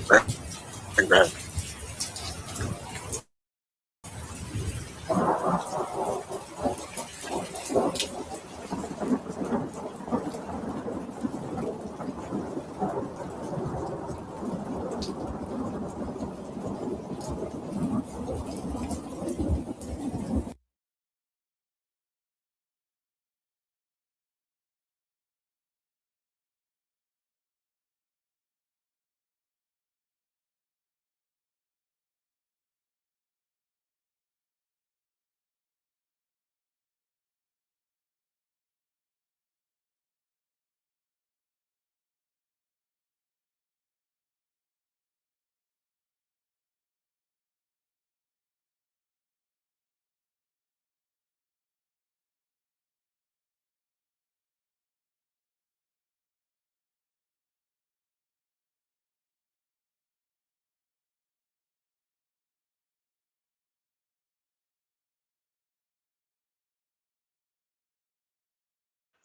Bang, bang.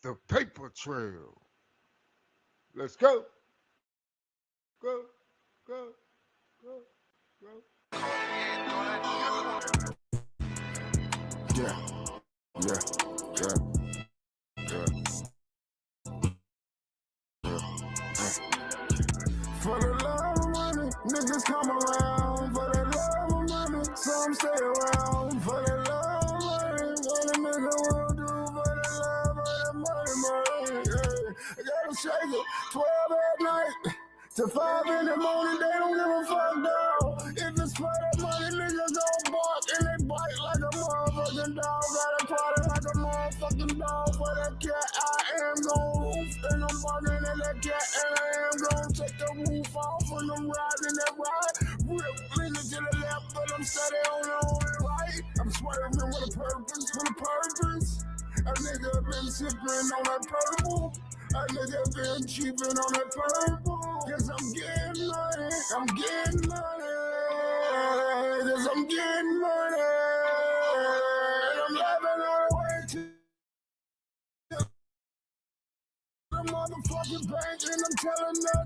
The paper trail. Let's go. Go. Go. Go. Go. Yeah. Yeah. Yeah. Yeah. For the love of money, niggas come around. For the love of money, some stay around. For the love of money, what a nigga will do for the love of the money. Yeah. I gotta shake it 12 at night to 5 in the morning. They don't give a fuck, dog. If it's for that money, niggas gon' bark and they bite like a motherfucking dog. Gotta party like a motherfucking dog. For that cat, I am gon' roof and I'm barking at that cat, and I am gon' take the roof off when I'm riding that ride. Rip leaning to the left, but I'm steady on the right. I'm swerving with a purpose, with a purpose. A nigga been sipping on that purple. A nigga been cheaping on that purple. Cause I'm getting money, I'm getting money. Cause I'm getting money. And I'm laughing all the way to the motherfucking bank, and I'm telling her,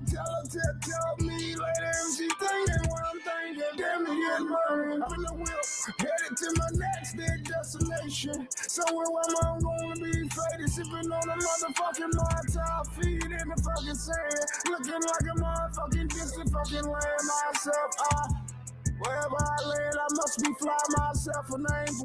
tell me later if she thinking what I'm thinking. Damn me, get money. I'm in the wheel, headed to my next big destination. Somewhere where I'm gonna be faded, sipping on a motherfucking Molotov, feet in the fucking sand, looking like a motherfucking distant fucking land myself. Wherever I land, I must be fly myself a name.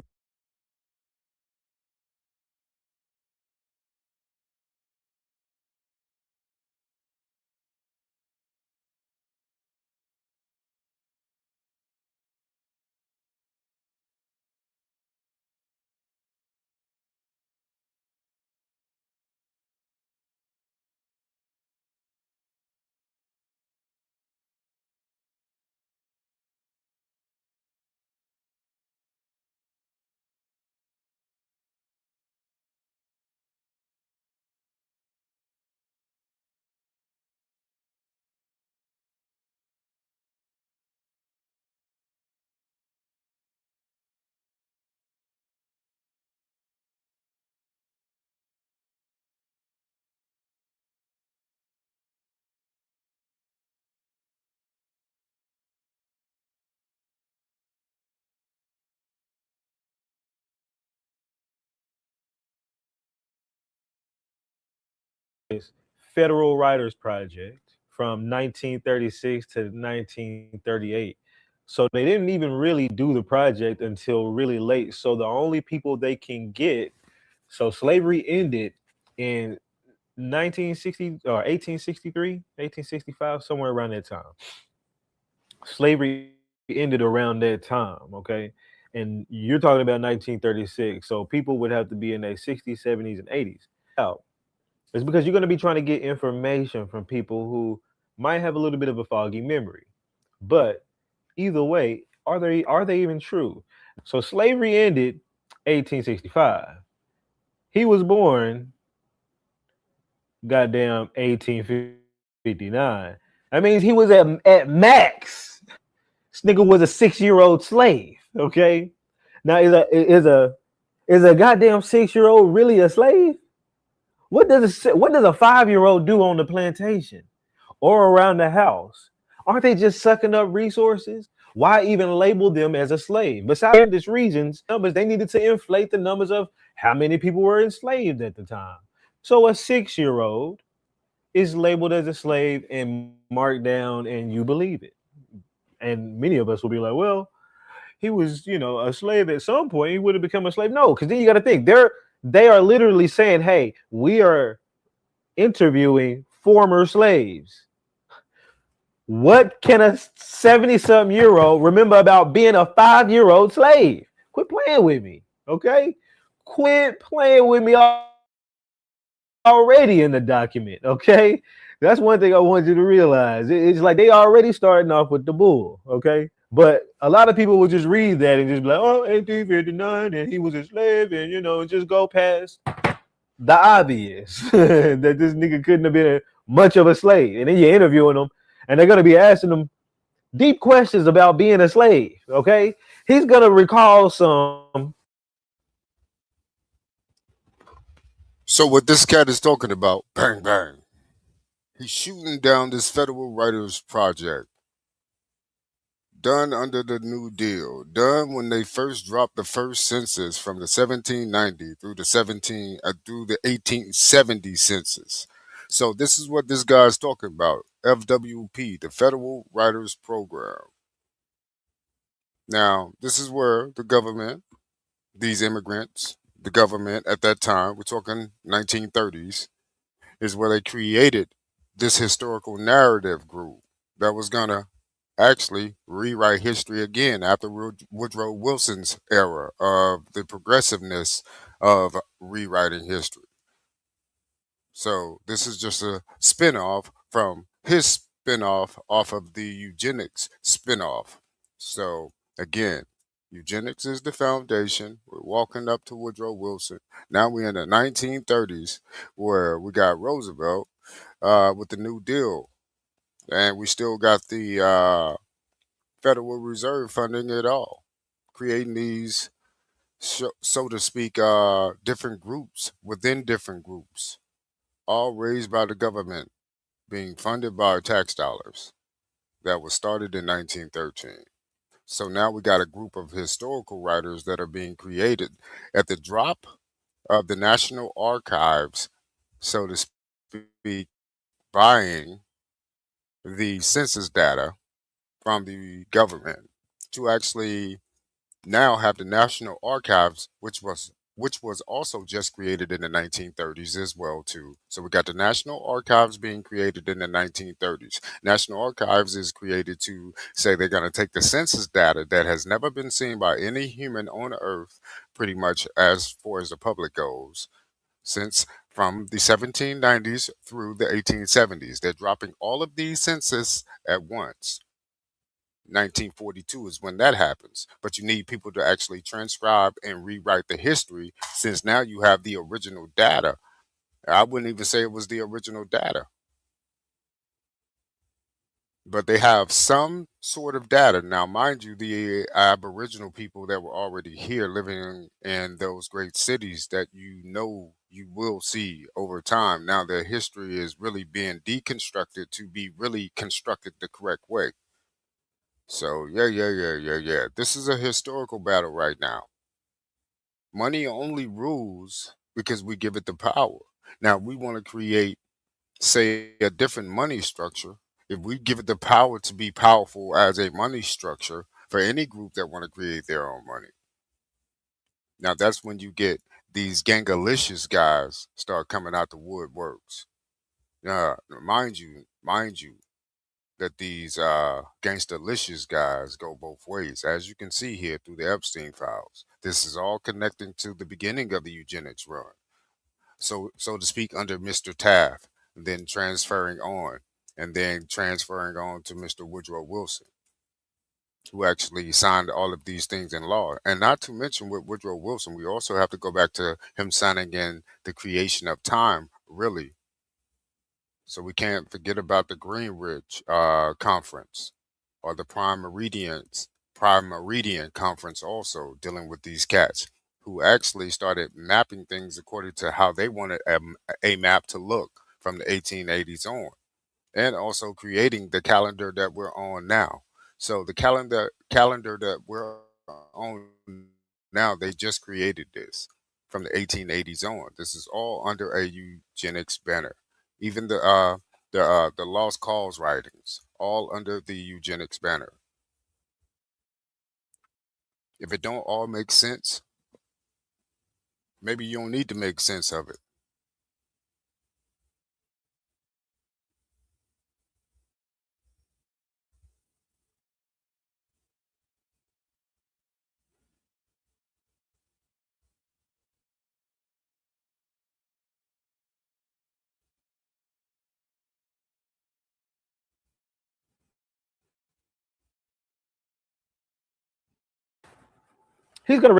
Federal Writers Project from 1936 to 1938. So they didn't even really do the project until really late. So the only people they can get, so slavery ended in 1960 or 1863, 1865, somewhere around that time. Slavery ended around that time, okay? And you're talking about 1936. So people would have to be in their 60s, 70s, and 80s. Out. It's because you're going to be trying to get information from people who might have a little bit of a foggy memory. But either way, are they even true? So slavery ended 1865. He was born goddamn 1859. That means he was at max. This nigga was a 6-year-old slave. Okay. Now is a goddamn 6-year-old really a slave? What does a 5-year-old do on the plantation or around the house? Aren't they just sucking up resources? Why even label them as a slave? Besides this reasons, numbers they needed to inflate the numbers of how many people were enslaved at the time. So a 6-year-old is labeled as a slave and marked down, and you believe it. And many of us will be like, well, he was, a slave at some point. He would have become a slave. No, because then you got to think they are literally saying, hey, we are interviewing former slaves. What can a 70 something year old remember about being a 5-year-old slave? Quit playing with me, okay? Quit playing with me already in the document, okay? That's one thing I want you to realize. It's like they already starting off with the bull, okay? But a lot of people will just read that and just be like, oh, 1859, and he was a slave, and, just go past the obvious that this nigga couldn't have been much of a slave. And then you're interviewing them, and they're gonna be asking them deep questions about being a slave. Okay, he's gonna recall some. So what this cat is talking about, bang bang. He's shooting down this federal writers project, done under the New Deal, done when they first dropped the first census from the 1790 through the 1870 census. So this is what this guy is talking about. FWP, the Federal Writers Program. Now, this is where the government, these immigrants, the government at that time, we're talking 1930s, is where they created this historical narrative group that was going to actually rewrite history again after Woodrow Wilson's era of the progressiveness of rewriting history. So this is just a spin-off from his spin-off off of the eugenics spin-off. So again, eugenics is the foundation. We're walking up to Woodrow Wilson. Now we're in the 1930s where we got Roosevelt with the New Deal. And we still got the Federal Reserve funding it all, creating these, so to speak, different groups within different groups, all raised by the government, being funded by tax dollars. That was started in 1913. So now we got a group of historical writers that are being created at the drop of the National Archives, so to speak, buying the census data from the government to actually now have the National Archives, which was also just created in the 1930s as well too. So we got the National Archives being created in the 1930s. National Archives is created to say they're going to take the census data that has never been seen by any human on earth, pretty much as far as the public goes, since from the 1790s through the 1870s. They're dropping all of these census at once. 1942 is when that happens. But you need people to actually transcribe and rewrite the history since now you have the original data. I wouldn't even say it was the original data, but they have some sort of data. Now, mind you, the Aboriginal people that were already here living in those great cities that you will see over time. Now, their history is really being deconstructed to be really constructed the correct way. So, yeah, yeah, yeah, yeah, yeah. This is a historical battle right now. Money only rules because we give it the power. Now, we want to create say a different money structure, if we give it the power to be powerful as a money structure for any group that want to create their own money, now that's when you get these gangalicious guys start coming out the woodworks. Mind you, that these gangsterlicious guys go both ways, as you can see here through the Epstein files. This is all connecting to the beginning of the eugenics run, so to speak, under Mr. Taft, then transferring on, and then transferring on to Mr. Woodrow Wilson, who actually signed all of these things in law. And not to mention with Woodrow Wilson, we also have to go back to him signing in the creation of time, really. So we can't forget about the Greenwich Conference or the Prime Meridian Conference, also dealing with these cats who actually started mapping things according to how they wanted a map to look from the 1880s on, and also creating the calendar that we're on now. So the calendar that we're on now, they just created this from the 1880s on. This is all under a eugenics banner. Even the lost cause writings, all under the eugenics banner. If it don't all make sense, maybe you don't need to make sense of it. He's gonna.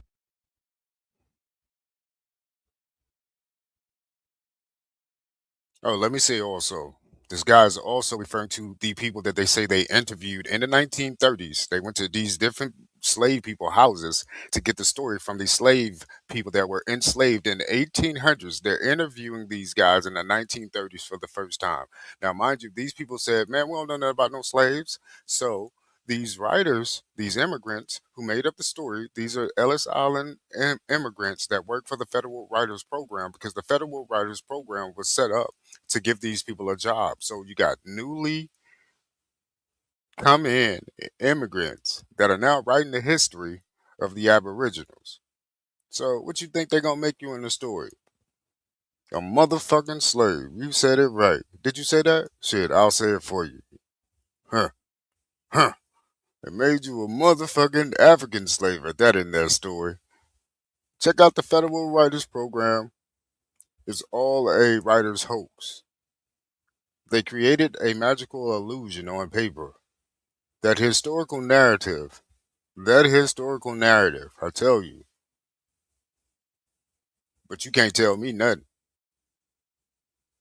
Oh, let me say also, this guy is also referring to the people that they say they interviewed in the 1930s. They went to these different slave people houses to get the story from these slave people that were enslaved in the 1800s. They're interviewing these guys in the 1930s for the first time. Now, mind you, these people said, man, we don't know nothing about no slaves. So these writers, these immigrants who made up the story, these are Ellis Island immigrants that work for the Federal Writers Program, because the Federal Writers Program was set up to give these people a job. So you got newly come in immigrants that are now writing the history of the Aboriginals. So what you think they're gonna make you in the story? A motherfucking slave. You said it right. Did you say that? Shit, I'll say it for you. Huh. Huh. They made you a motherfucking African slave at that in that story. Check out the Federal Writers Program. It's all a writer's hoax. They created a magical illusion on paper. That historical narrative, I tell you, but you can't tell me nothing.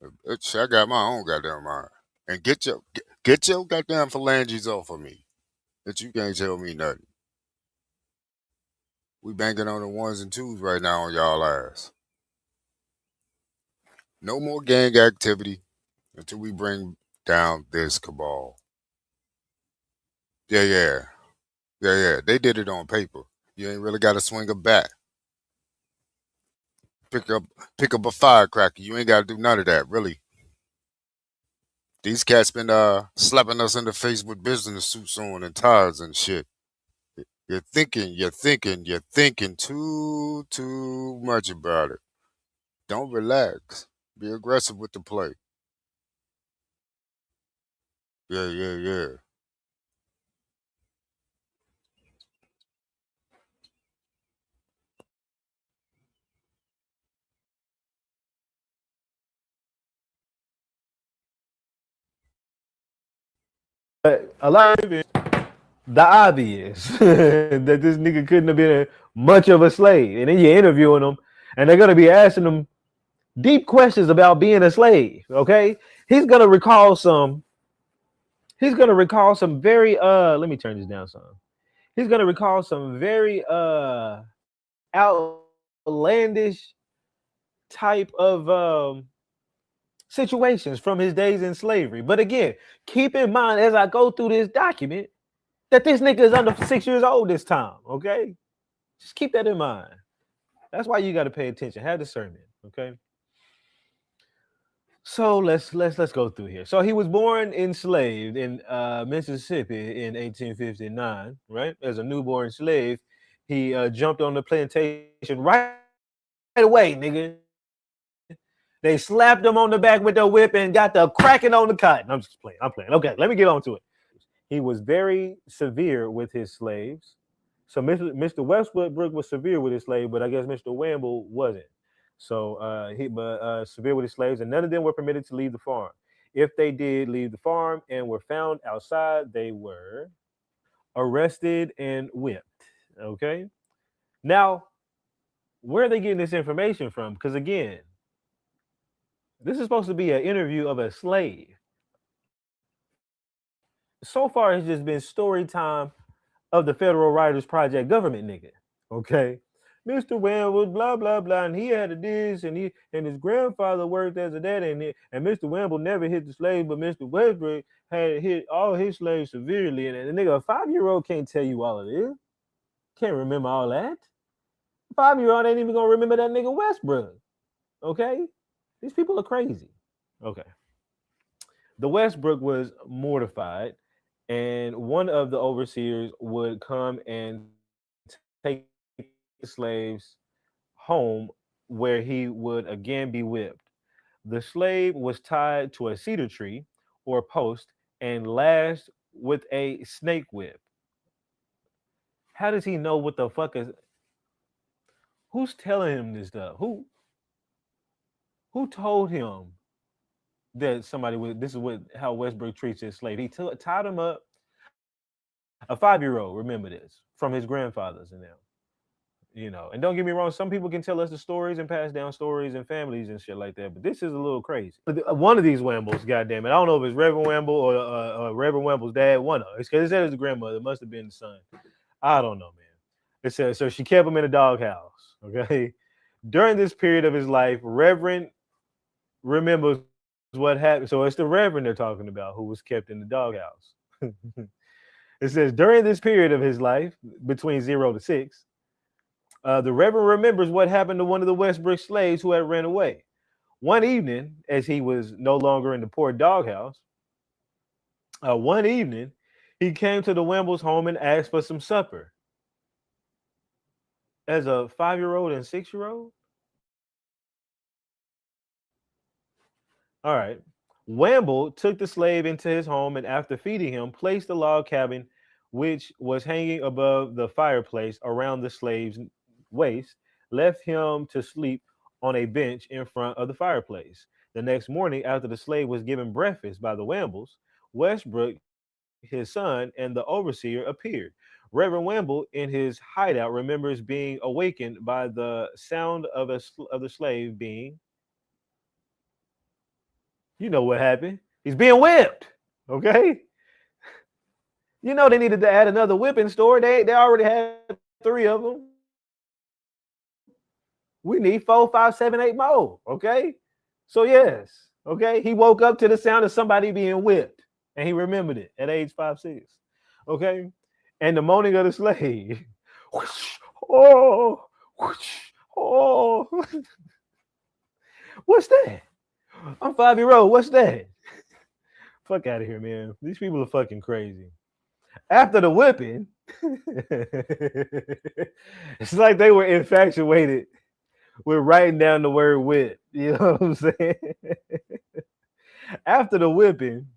I got my own goddamn mind. And get your goddamn phalanges off of me. That you can't tell me nothing. We banking on the ones and twos right now on y'all ass. No more gang activity until we bring down this cabal. Yeah, yeah, yeah. They did it on paper. You ain't really got to swing a bat. Pick up, pick up a firecracker. You ain't got to do none of that, really. These cats been slapping us in the face with business suits on and ties and shit. You're thinking too much about it. Don't relax. Be aggressive with the play. Yeah, yeah, yeah. But a lot of it, the obvious that this nigga couldn't have been much of a slave, and then you're interviewing him, and they're gonna be asking him deep questions about being a slave. Okay, he's gonna recall some. He's gonna recall some very. Let me turn this down some. He's gonna recall some very outlandish type of situations from his days in slavery. But again, keep in mind as I go through this document that this nigga is under 6 years old this time. Okay, just keep that in mind. That's why you got to pay attention. Have discernment. Okay. So let's go through here. So he was born enslaved in Mississippi in 1859, right? As a newborn slave, he jumped on the plantation right away, nigga. They slapped him on the back with their whip and got the cracking on the cotton. I'm just playing. I'm playing. Okay, let me get on to it. He was very severe with his slaves. So Mr. Westbrook was severe with his slave, but I guess Mr. Wamble wasn't. So severe with his slaves, and none of them were permitted to leave the farm. If they did leave the farm and were found outside, they were arrested and whipped. Okay. Now, where are they getting this information from? Because again, this is supposed to be an interview of a slave. So far, it's just been story time of the Federal Writers Project government nigga. Okay. Mr. Wham was blah blah blah, and he had a this, and his grandfather worked as a that, and Mr. Wamble never hit the slaves, but Mr. Westbrook had hit all his slaves severely, and the nigga, a 5-year-old can't tell you all of this, can't remember all that. 5-year-old ain't even gonna remember that nigga Westbrook. Okay, these people are crazy. Okay, the Westbrook was mortified, and one of the overseers would come and take the slaves home where he would again be whipped. The slave was tied to a cedar tree or post and lashed with a snake whip. How does he know what the fuck is? Who's telling him this stuff? Who told him that somebody was? This is what how Westbrook treats his slave. He tied him up. A 5-year-old, remember this from his grandfathers and them. And don't get me wrong, some people can tell us the stories and pass down stories and families and shit like that, but this is a little crazy. One of these Wambles, goddamn it, I don't know if it's Reverend Wamble or Reverend Wamble's dad. One of it's because it said it's the grandmother. It must have been the son. I don't know, man. It says so she kept him in a doghouse. Okay, during this period of his life, Reverend remembers what happened. So it's the Reverend they're talking about who was kept in the doghouse. It says during this period of his life, between 0 to 6. The Reverend remembers what happened to one of the Westbrook slaves who had ran away. One evening, as he was no longer in the poor doghouse, one evening, he came to the Wemble's home and asked for some supper. As a 5-year-old and 6-year-old? All right. Wamble took the slave into his home and, after feeding him, placed the log cabin, which was hanging above the fireplace around the slave's waist, left him to sleep on a bench in front of the fireplace. The next morning, after the slave was given breakfast by the Wambles, Westbrook, his son, and the overseer appeared. Reverend Wamble, in his hideout, remembers being awakened by the sound of the slave being, you know what happened? He's being whipped. Okay. They needed to add another whipping store. They already had 3 of them. We need 4, 5, 7, 8 more. Okay. So yes. Okay. He woke up to the sound of somebody being whipped. And he remembered it at age 5, 6. Okay. And the moaning of the slave. Whoosh, oh, whoosh, oh. What's that? I'm 5-year-old. What's that? Fuck out of here, man. These people are fucking crazy. After the whipping, it's like they were infatuated with writing down the word whip. You know what I'm saying? After the whipping,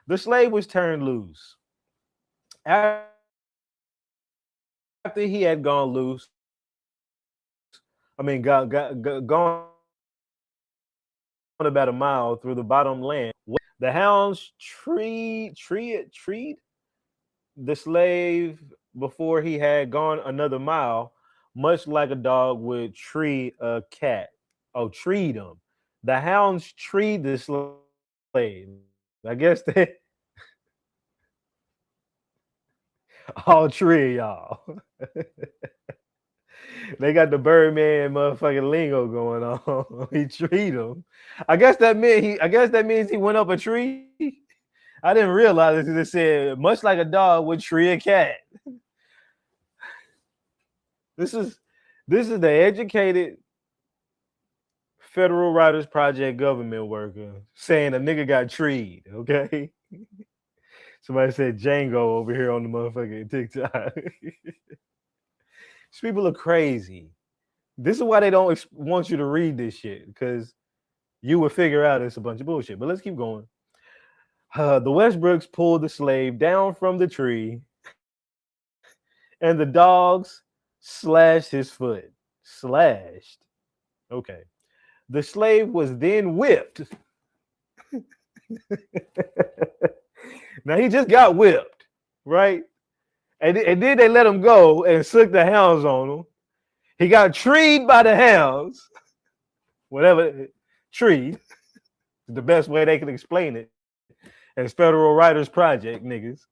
the slave was turned loose. After he had gone loose, gone about a mile through the bottom land, the hounds treed the slave before he had gone another mile, much like a dog would tree a cat. Oh, treed him. The hounds treed the slave. I guess they all three of y'all. They got the Birdman motherfucking lingo going on. He treed him. I guess that means he went up a tree. I didn't realize it. It said much like a dog would tree a cat. This is the educated Federal Writers Project government worker saying a nigga got treed, okay? Somebody said Django over here on the motherfucking TikTok. These people are crazy. This is why they don't want you to read this shit, because you would figure out it's a bunch of bullshit. But let's keep going. The Westbrooks pulled the slave down from the tree, and the dogs slashed his foot. Slashed. Okay. The slave was then whipped. Now he just got whipped, right? And then they let him go and suck the hounds on him. He got treed by the hounds. Whatever, treed. The best way they can explain it. As Federal Writers Project niggas.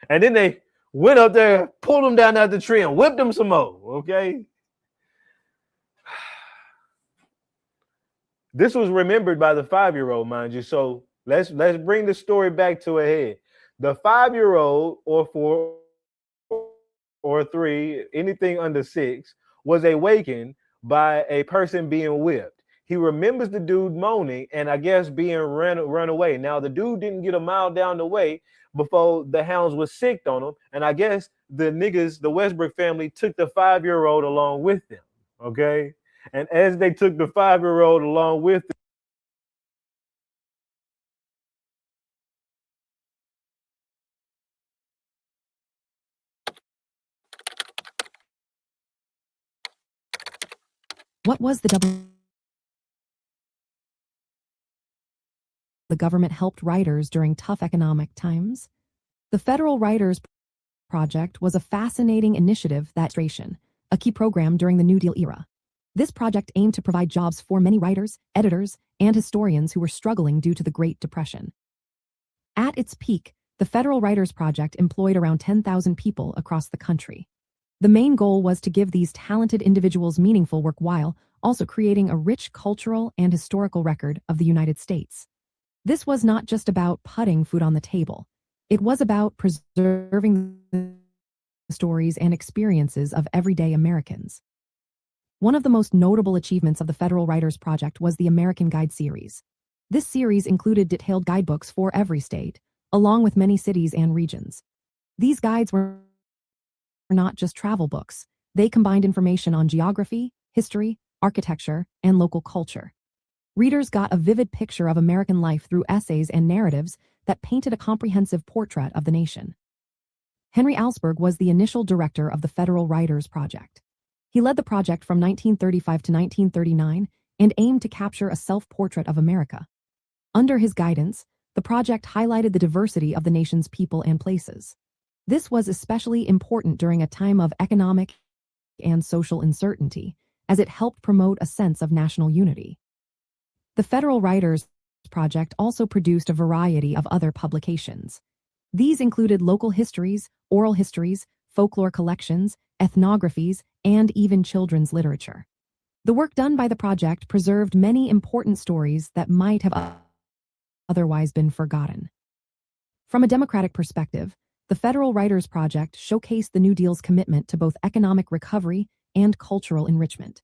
And then they went up there, pulled him down out the tree, and whipped him some more. Okay. This was remembered by the 5-year-old, mind you. So let's bring the story back to a head. The 5-year-old or 4 or 3, anything under 6, was awakened by a person being whipped. He remembers the dude moaning and I guess being run away. Now the dude didn't get a mile down the way before the hounds was sicked on him. And I guess the niggas, the Westbrook family, took the 5-year-old along with them. Okay. And as they took the 5-year-old along with them, What was the government helped writers during tough economic times? The Federal Writers Project was a fascinating initiative that a key program during the New Deal era. This project aimed to provide jobs for many writers, editors, and historians who were struggling due to the Great Depression. At its peak, the Federal Writers Project employed around 10,000 people across the country. The main goal was to give these talented individuals meaningful work while also creating a rich cultural and historical record of the United States. This was not just about putting food on the table. It was about preserving the stories and experiences of everyday Americans. One of the most notable achievements of the Federal Writers Project was the American Guide series. This series included detailed guidebooks for every state, along with many cities and regions. These guides were not just travel books. They combined information on geography, history, architecture, and local culture. Readers got a vivid picture of American life through essays and narratives that painted a comprehensive portrait of the nation. Henry Alsberg was the initial director of the Federal Writers Project. He led the project from 1935 to 1939 and aimed to capture a self-portrait of America. Under his guidance, the project highlighted the diversity of the nation's people and places. This was especially important during a time of economic and social uncertainty, as it helped promote a sense of national unity. The Federal Writers Project also produced a variety of other publications. These included local histories, oral histories, folklore collections, ethnographies, and even children's literature. The work done by the project preserved many important stories that might have otherwise been forgotten. From a democratic perspective, the Federal Writers Project showcased the New Deal's commitment to both economic recovery and cultural enrichment.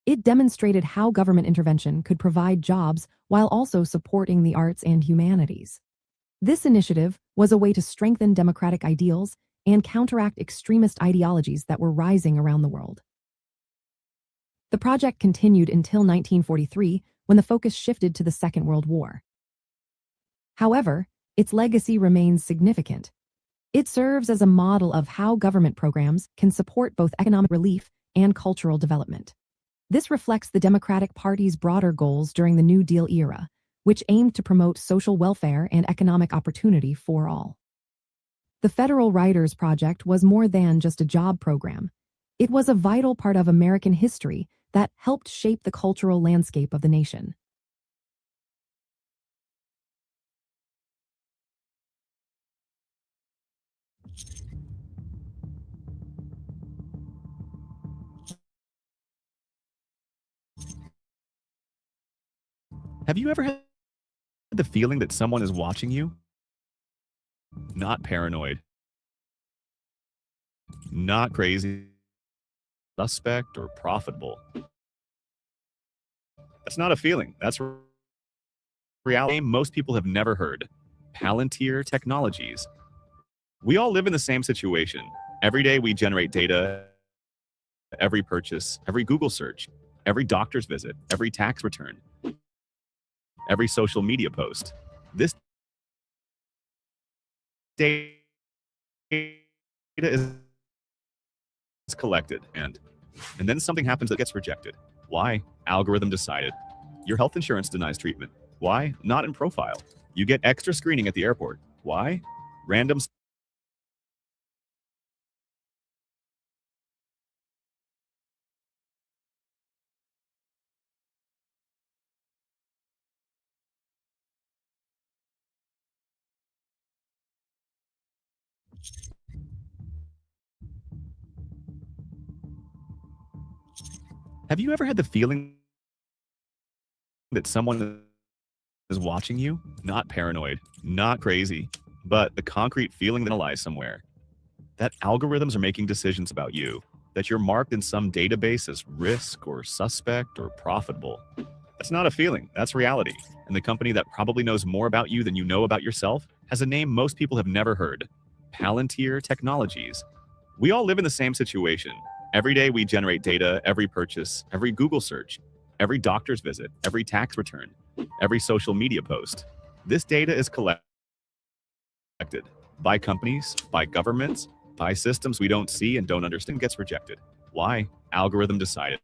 It demonstrated how government intervention could provide jobs while also supporting the arts and humanities. This initiative was a way to strengthen democratic ideals and counteract extremist ideologies that were rising around the world. The project continued until 1943, when the focus shifted to the Second World War. However, its legacy remains significant. It serves as a model of how government programs can support both economic relief and cultural development. This reflects the Democratic Party's broader goals during the New Deal era, which aimed to promote social welfare and economic opportunity for all. The Federal Writers Project was more than just a job program. It was a vital part of American history that helped shape the cultural landscape of the nation. Have you ever had the feeling that someone is watching you? Not paranoid. Not crazy. Suspect or profitable. That's not a feeling. That's reality most people have never heard. Palantir Technologies. We all live in the same situation. Every day we generate data, every purchase, every Google search, every doctor's visit, every tax return, every social media post. This data is collected and then something happens that gets rejected. Why? Algorithm decided. Your health insurance denies treatment. Why? Not in profile. You get extra screening at the airport. Why? Random. Have you ever had the feeling that someone is watching you? Not paranoid, not crazy, but the concrete feeling that lies somewhere. That algorithms are making decisions about you, that you're marked in some database as risk or suspect or profitable. That's not a feeling, that's reality. And the company that probably knows more about you than you know about yourself has a name most people have never heard. Palantir Technologies. We all live in the same situation. Every day we generate data, every purchase, every Google search, every doctor's visit, every tax return, every social media post. This data is collected by companies, by governments, by systems we don't see and don't understand, gets rejected. Why? Algorithm decided.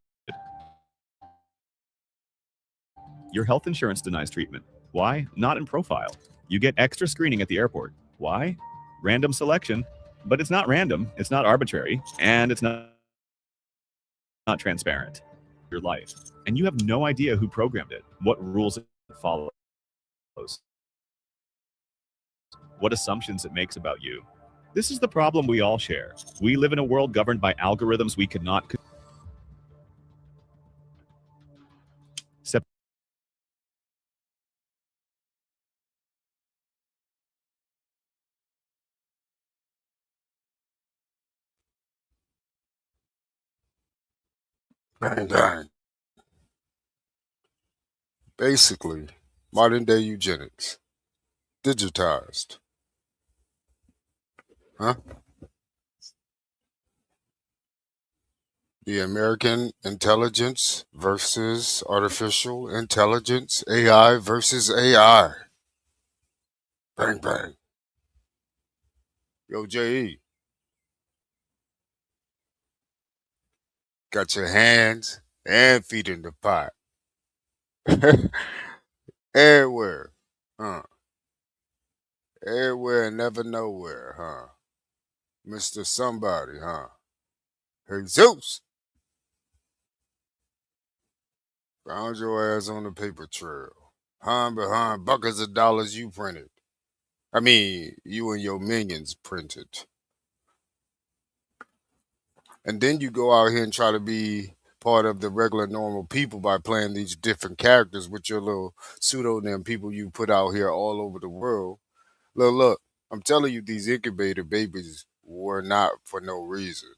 Your health insurance denies treatment. Why? Not in profile. You get extra screening at the airport. Why? Random selection. But it's not random, it's not arbitrary, and it's not transparent. Your life. And you have no idea who programmed it, what rules it follows, what assumptions it makes about you. This is the problem we all share. We live in a world governed by algorithms we cannot Bang, bang. Basically, modern day eugenics. Digitized. Huh? The American intelligence versus artificial intelligence, AI versus AI. Bang, bang. Yo, JE, got your hands and feet in the pot. Everywhere. Huh? Everywhere and never nowhere, huh? Mr. Somebody, huh? Jesus! Found your ass on the paper trail. Behind buckets of dollars you printed. I mean, you and your minions printed. And then you go out here and try to be part of the regular normal people by playing these different characters with your little pseudonym people you put out here all over the world. Look, I'm telling you, these incubator babies were not for no reason.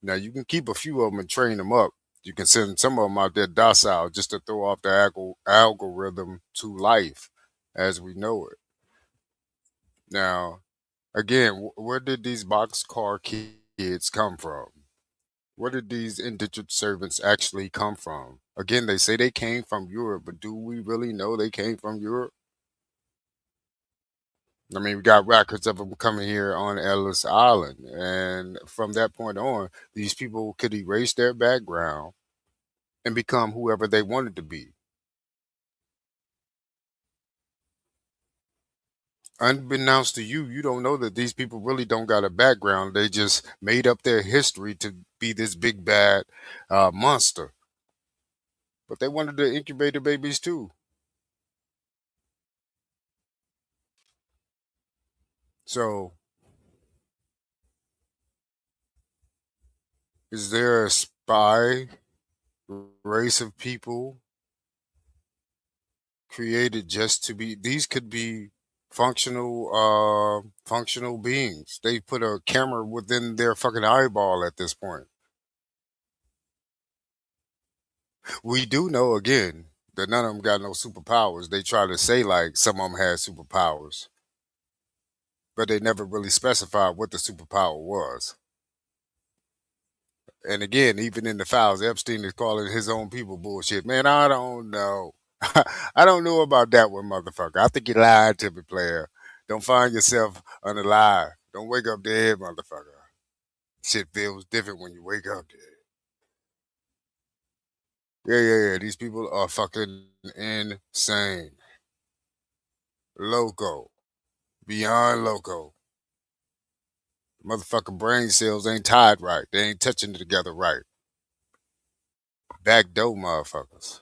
Now, you can keep a few of them and train them up. You can send some of them out there docile just to throw off the algorithm to life as we know it. Now, again, where did these boxcar kids come from? Where did these indentured servants actually come from? Again, they say they came from Europe, but do we really know they came from Europe? I mean, we got records of them coming here on Ellis Island. And from that point on, these people could erase their background and become whoever they wanted to be. Unbeknownst to you, you don't know that these people really don't got a background. They just made up their history to be this big bad monster. But they wanted the incubator babies too. So, is there a spy race of people created just to be? These could be functional beings. They put a camera within their fucking eyeball at this point. We do know again. that none of them got no superpowers. They try to say like some of them had superpowers, but they never really specified what the superpower was. And again, even in the files, Epstein is calling his own people bullshit. Man, I don't know. I don't know about that one, motherfucker. I think you lied to me, player. Don't find yourself on a lie. Don't wake up dead, motherfucker. Shit feels different when you wake up dead. Yeah. These people are fucking insane. Loco. Beyond loco. Motherfucking brain cells ain't tied right. They ain't touching together right. Backdoor motherfuckers.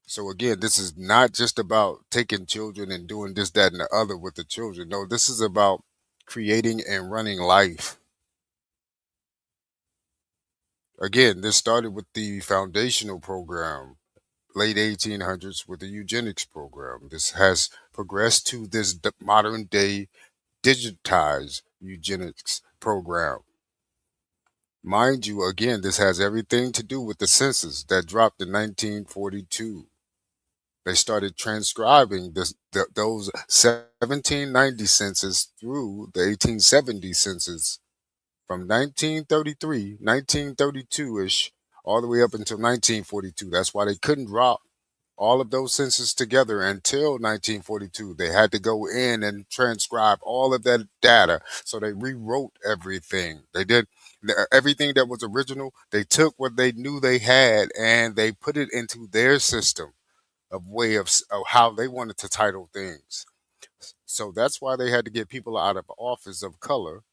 So again, this is not just about taking children and doing this, that, and the other with the children. No, this is about creating and running life. Again, this started with the foundational program, late 1800s, with the eugenics program. This has progressed to this modern day digitized eugenics program. Mind you, again, this has everything to do with the census that dropped in 1942. They started transcribing those 1790 census through the 1870 census from 1933, 1932-ish, all the way up until 1942. That's why they couldn't drop all of those census together until 1942. They had to go in and transcribe all of that data. So they rewrote everything. They did everything that was original. They took what they knew they had and they put it into their system of way of how they wanted to title things. So that's why they had to get people out of office of color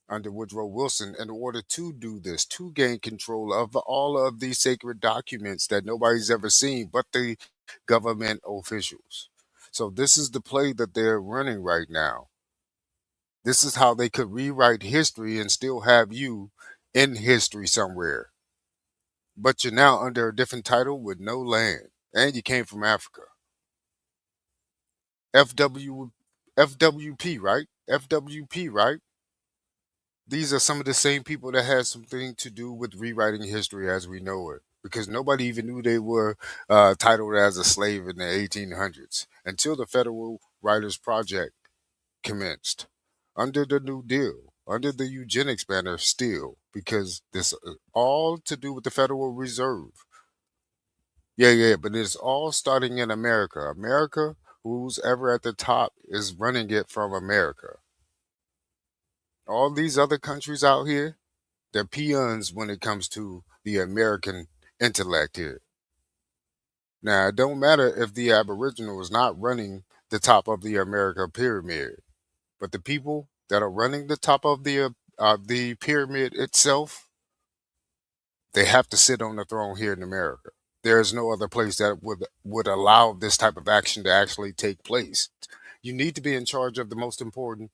under Woodrow Wilson in order to do this, to gain control of all of these sacred documents that nobody's ever seen but the government officials. So this is the play that they're running right now. This is how they could rewrite history and still have you in history somewhere. But you're now under a different title with no land. And you came from Africa. FW FWP, right? FWP, right? These are some of the same people that had something to do with rewriting history as we know it. Because nobody even knew they were titled as a slave in the 1800s until the Federal Writers Project commenced under the New Deal, under the eugenics banner still, because this all to do with the Federal Reserve. Yeah, but it's all starting in America. America, who's ever at the top is running it from America. All these other countries out here, they're peons when it comes to the American intellect here. Now, it don't matter if the Aboriginal is not running the top of the America pyramid, but the people that are running the top of the pyramid itself, they have to sit on the throne here in America. There is no other place that would allow this type of action to actually take place. You need to be in charge of the most important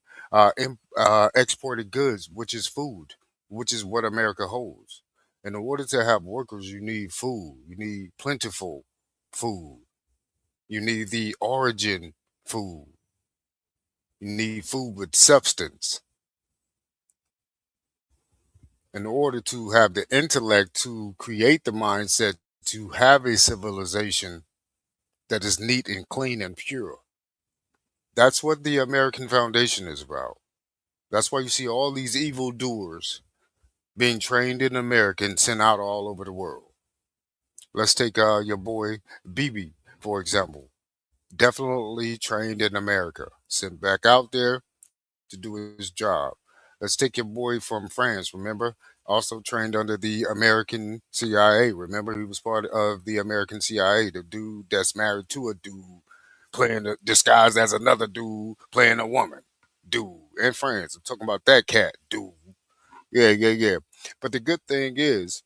exported goods, which is food, which is what America holds. In order to have workers, you need food. You need plentiful food. You need the origin food. You need food with substance. In order to have the intellect to create the mindset to have a civilization that is neat and clean and pure. That's what the American Foundation is about. That's why you see all these evil doers being trained in America and sent out all over the world. Let's take your boy BB, for example. Definitely trained in America, sent back out there to do his job. Let's take your boy from France, remember? Also trained under the American CIA. Remember, he was part of the American CIA, the dude that's married to a dude, playing disguised as another dude, playing a woman. Dude, in France. I'm talking about that cat, dude. Yeah. But the good thing is,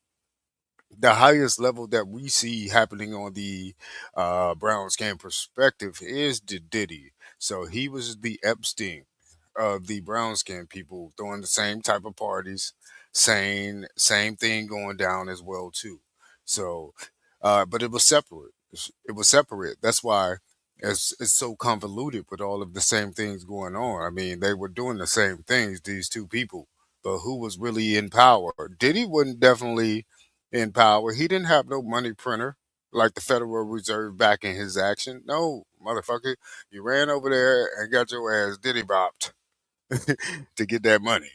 the highest level that we see happening on the brown skin perspective is the Diddy. So he was the Epstein of the brown skin people, throwing the same type of parties, same thing going down as well too. So, but it was separate. It was separate. That's why it's so convoluted with all of the same things going on. I mean, they were doing the same things, these two people, but who was really in power? Diddy wasn't definitely in power. He didn't have no money printer like the Federal Reserve backing his action. No, motherfucker, you ran over there and got your ass diddy bopped to get that money.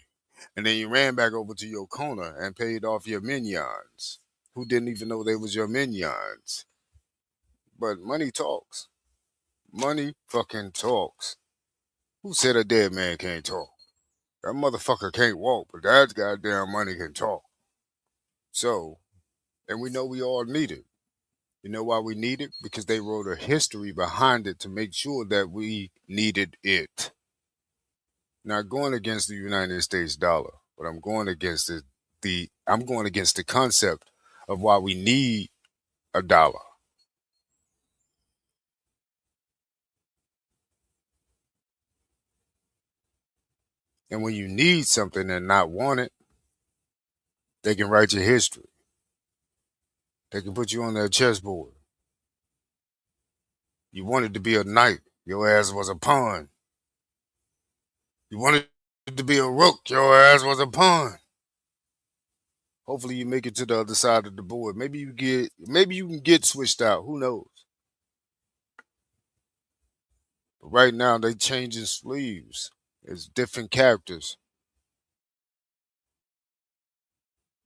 And then you ran back over to your corner and paid off your minions who didn't even know they was your minions. But money talks. Money fucking talks. Who said a dead man can't talk? That motherfucker can't walk, but that goddamn money can talk. So, and we know we all need it. You know why we need it? Because they wrote a history behind it to make sure that we needed it. Not going against the United States dollar, but I'm going against I'm going against the concept of why we need a dollar. And when you need something and not want it, they can write your history. They can put you on their chessboard. You wanted to be a knight, your ass was a pawn. You wanted to be a rook, your ass was a pawn. Hopefully you make it to the other side of the board. Maybe you can get switched out. Who knows? But right now they changing sleeves. It's different characters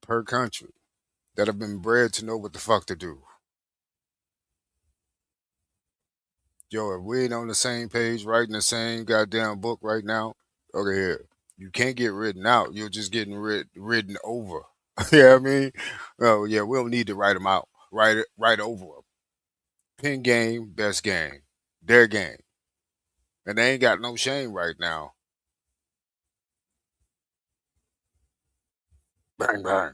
per country that have been bred to know what the fuck to do. Yo, if we ain't on the same page, writing the same goddamn book right now, okay, here. You can't get written out. You're just getting written over. You know what I mean? Oh, yeah, we don't need to write them out. Write over them. Pin game, best game. Their game. And they ain't got no shame right now. Bang, bang.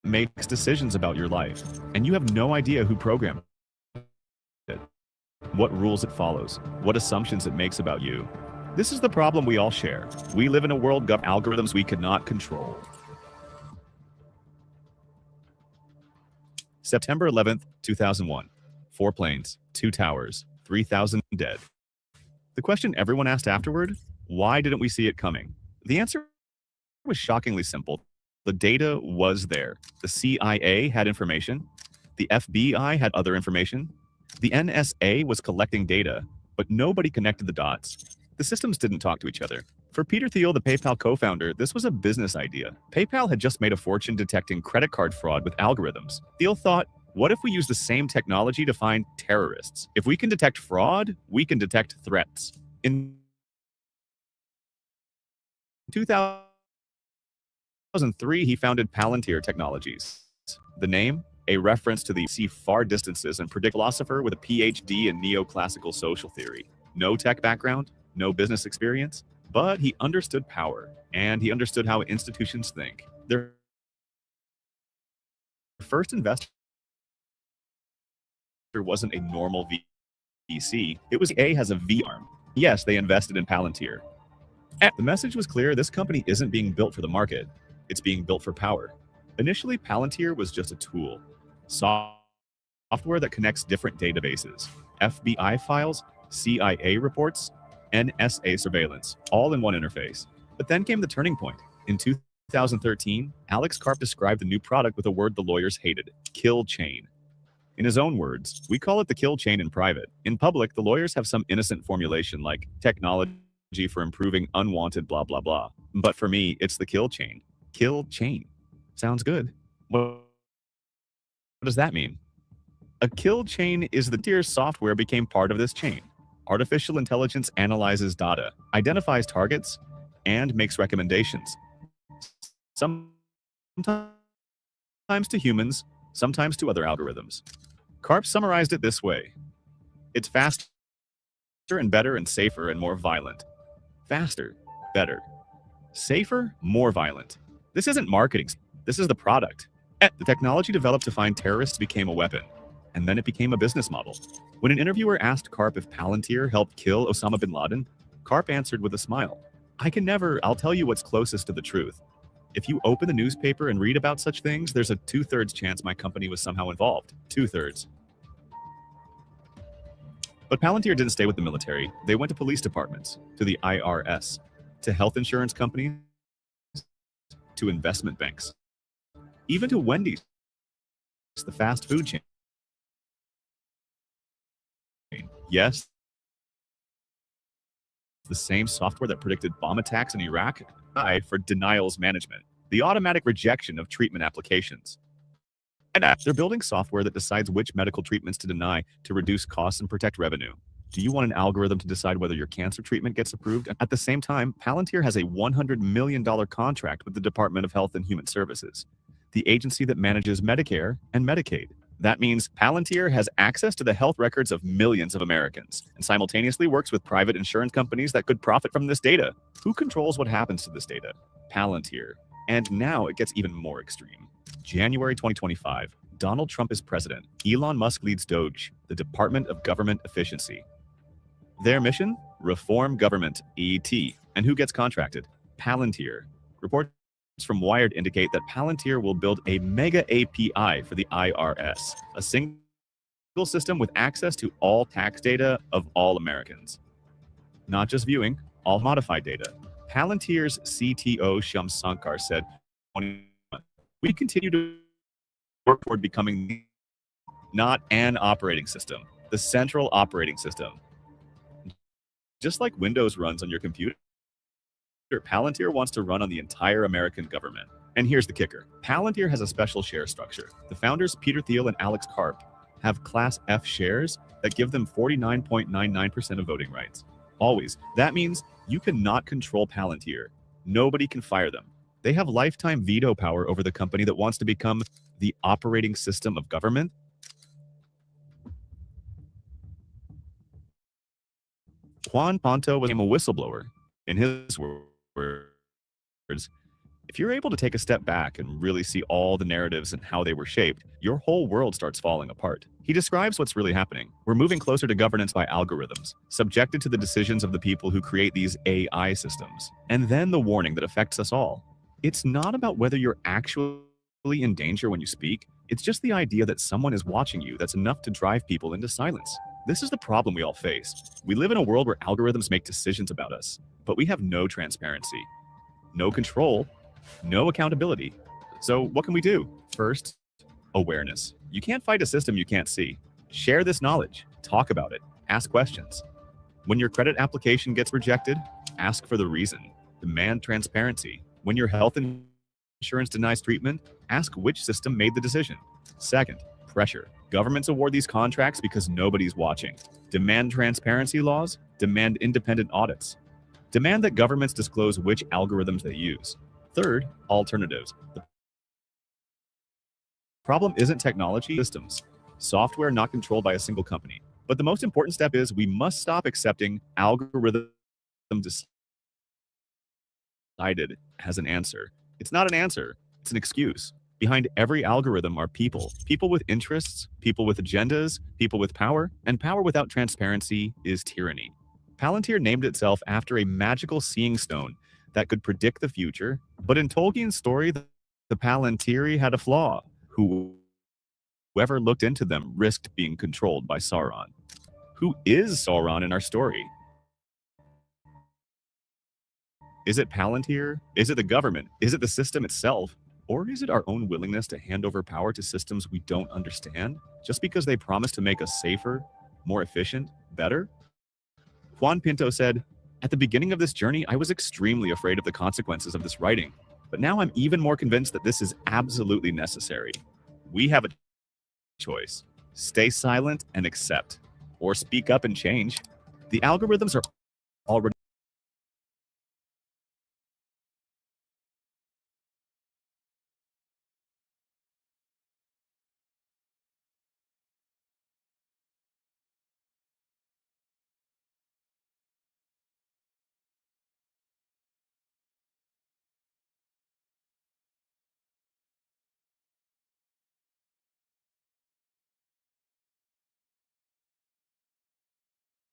Makes decisions about your life, and you have no idea who programmed it, what rules it follows, what assumptions it makes about you. This is the problem we all share. We live in a world of algorithms we cannot control. September 11th, 2001. 4 planes, 2 towers, 3,000 dead. The question everyone asked afterward, why didn't we see it coming? The answer was shockingly simple. The data was there. The CIA had information. The FBI had other information. The NSA was collecting data, but nobody connected the dots. The systems didn't talk to each other. For Peter Thiel, the PayPal co-founder, this was a business idea. PayPal had just made a fortune detecting credit card fraud with algorithms. Thiel thought, what if we use the same technology to find terrorists? If we can detect fraud, we can detect threats. In 2003, he founded Palantir Technologies. The name, a reference to the see far distances and predict philosopher with a PhD in neoclassical social theory. No tech background, no business experience, but he understood power, and he understood how institutions think. Their first investor wasn't a normal VC, it was A has a V arm. Yes, they invested in Palantir. The message was clear, this company isn't being built for the market, it's being built for power. Initially, Palantir was just a tool. Software that connects different databases, FBI files, CIA reports, NSA surveillance, all in one interface. But then came the turning point. In 2013, Alex Karp described the new product with a word the lawyers hated, kill chain. In his own words, we call it the kill chain in private. In public, the lawyers have some innocent formulation like technology for improving unwanted blah blah blah. But for me, it's the kill chain. Kill chain. Sounds good. What does that mean? A kill chain is the tier software became part of this chain. Artificial intelligence analyzes data, identifies targets, and makes recommendations. Sometimes to humans, sometimes to other algorithms. Karp summarized it this way. It's faster and better and safer and more violent. Faster, better. Safer, more violent. This isn't marketing. This is the product. The technology developed to find terrorists became a weapon, and then it became a business model. When an interviewer asked Karp if Palantir helped kill Osama bin Laden, Karp answered with a smile. I'll tell you what's closest to the truth. If you open the newspaper and read about such things, there's a 2/3 chance my company was somehow involved. 2/3. But Palantir didn't stay with the military. They went to police departments, to the IRS, to health insurance companies, to investment banks, even to Wendy's, the fast food chain. Yes, the same software that predicted bomb attacks in Iraq for denials management, the automatic rejection of treatment applications. And they're building software that decides which medical treatments to deny to reduce costs and protect revenue. Do you want an algorithm to decide whether your cancer treatment gets approved? At the same time, Palantir has a $100 million contract with the Department of Health and Human Services, the agency that manages Medicare and Medicaid. That means Palantir has access to the health records of millions of Americans and simultaneously works with private insurance companies that could profit from this data. Who controls what happens to this data? Palantir. And now it gets even more extreme. January 2025, Donald Trump is president. Elon Musk leads DOGE, the Department of Government Efficiency. Their mission? Reform government, ET. And who gets contracted? Palantir. Reports from Wired indicate that Palantir will build a mega API for the IRS, a single system with access to all tax data of all Americans. Not just viewing, all modified data. Palantir's CTO Sham Sankar said, "We continue to work toward becoming not an operating system, the central operating system. Just like Windows runs on your computer, Palantir wants to run on the entire American government." And here's the kicker. Palantir has a special share structure. The founders, Peter Thiel and Alex Karp, have Class F shares that give them 49.99% of voting rights. Always. That means you cannot control Palantir. Nobody can fire them. They have lifetime veto power over the company that wants to become the operating system of government. Juan Ponto was a whistleblower. In his words, if you're able to take a step back and really see all the narratives and how they were shaped, your whole world starts falling apart. He describes what's really happening. We're moving closer to governance by algorithms, subjected to the decisions of the people who create these AI systems. And then the warning that affects us all. It's not about whether you're actually in danger when you speak. It's just the idea that someone is watching you that's enough to drive people into silence. This is the problem we all face. We live in a world where algorithms make decisions about us, but we have no transparency, no control, no accountability. So what can we do? First, awareness. You can't fight a system you can't see. Share this knowledge. Talk about it. Ask questions. When your credit application gets rejected, ask for the reason. Demand transparency. When your health insurance denies treatment, ask which system made the decision. Second, pressure. Governments award these contracts because nobody's watching. Demand transparency laws. Demand independent audits. Demand that governments disclose which algorithms they use. Third, alternatives. The problem isn't technology systems, software not controlled by a single company. But the most important step is we must stop accepting algorithm decided as an answer. It's not an answer, it's an excuse. Behind every algorithm are people. People with interests, people with agendas, people with power, and power without transparency is tyranny. Palantir named itself after a magical seeing stone that could predict the future, but in Tolkien's story, the Palantiri had a flaw. Whoever looked into them risked being controlled by Sauron. Who is Sauron in our story? Is it Palantir? Is it the government? Is it the system itself? Or is it our own willingness to hand over power to systems we don't understand, just because they promise to make us safer, more efficient, better? Juan Pinto said, "At the beginning of this journey, I was extremely afraid of the consequences of this writing, but now I'm even more convinced that this is absolutely necessary. We have a choice. Stay silent and accept, or speak up and change. The algorithms are already